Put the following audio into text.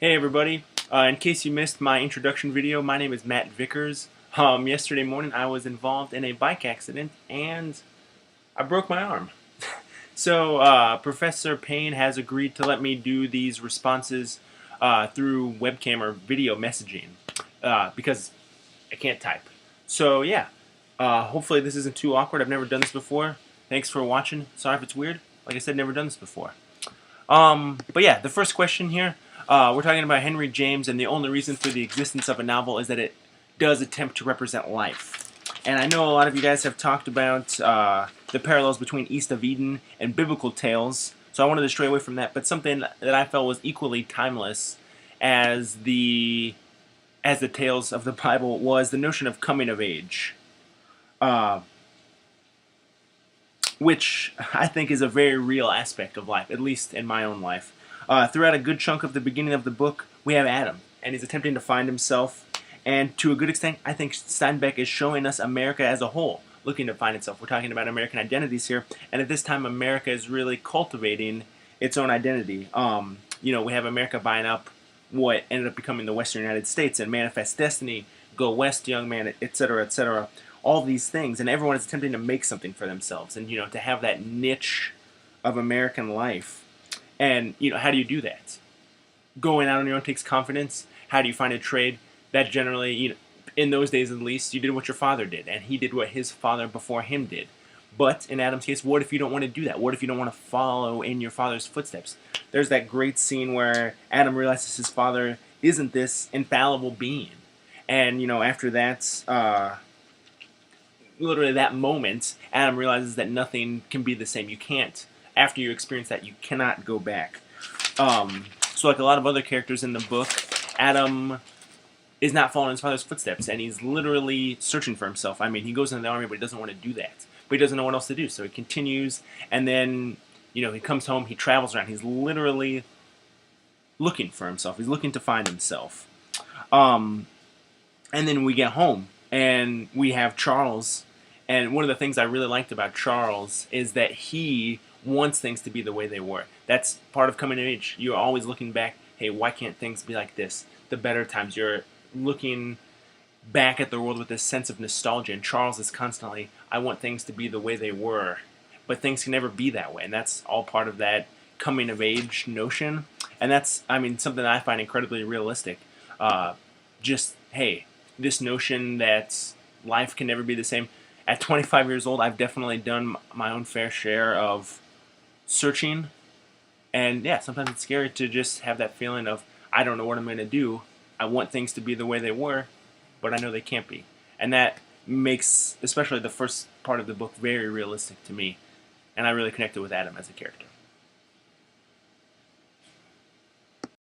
Hey everybody, in case you missed my introduction video, my name is Matt Vickers. Yesterday morning I was involved in a bike accident and I broke my arm. So Professor Payne has agreed to let me do these responses through webcam or video messaging because I can't type. So yeah, hopefully this isn't too awkward. I've never done this before. Thanks for watching. Sorry if it's weird. Like I said, never done this before. But yeah, the first question here, we're talking about Henry James, and the only reason for the existence of a novel is that it does attempt to represent life. And I know a lot of you guys have talked about the parallels between East of Eden and biblical tales, so I wanted to stray away from that. But something that I felt was equally timeless as the tales of the Bible was the notion of coming of age. Which I think is a very real aspect of life, at least in my own life. Throughout a good chunk of the beginning of the book, we have Adam, and he's attempting to find himself. And to a good extent, I think Steinbeck is showing us America as a whole, looking to find itself. We're talking about American identities here, and at this time, America is really cultivating its own identity. We have America buying up what ended up becoming the Western United States and Manifest Destiny, Go West, Young Man, etc., etc., all these things, and everyone is attempting to make something for themselves, and to have that niche of American life. And how do you do that? Going out on your own takes confidence. How do you find a trade? That generally, in those days at least, you did what your father did, and he did what his father before him did. But in Adam's case, what if you don't want to do that? What if you don't want to follow in your father's footsteps? There's that great scene where Adam realizes his father isn't this infallible being, and after that. Literally that moment, Adam realizes that nothing can be the same. You can't. After you experience that, you cannot go back. So like a lot of other characters in the book, Adam is not following his father's footsteps, and he's literally searching for himself. I mean, he goes into the army, but he doesn't want to do that. But he doesn't know what else to do, so he continues, and then, he comes home, he travels around. He's literally looking for himself. He's looking to find himself. And then we get home, and we have Charles. And one of the things I really liked about Charles is that he wants things to be the way they were. That's part of coming of age. You're always looking back, hey, why can't things be like this? The better times. You're looking back at the world with this sense of nostalgia. And Charles is constantly, I want things to be the way they were. But things can never be that way. And that's all part of that coming of age notion. And that's, something that I find incredibly realistic. Hey, this notion that life can never be the same. At 25 years old, I've definitely done my own fair share of searching. And yeah, sometimes it's scary to just have that feeling of, I don't know what I'm going to do. I want things to be the way they were, but I know they can't be. And that makes, especially the first part of the book, very realistic to me. And I really connected with Adam as a character.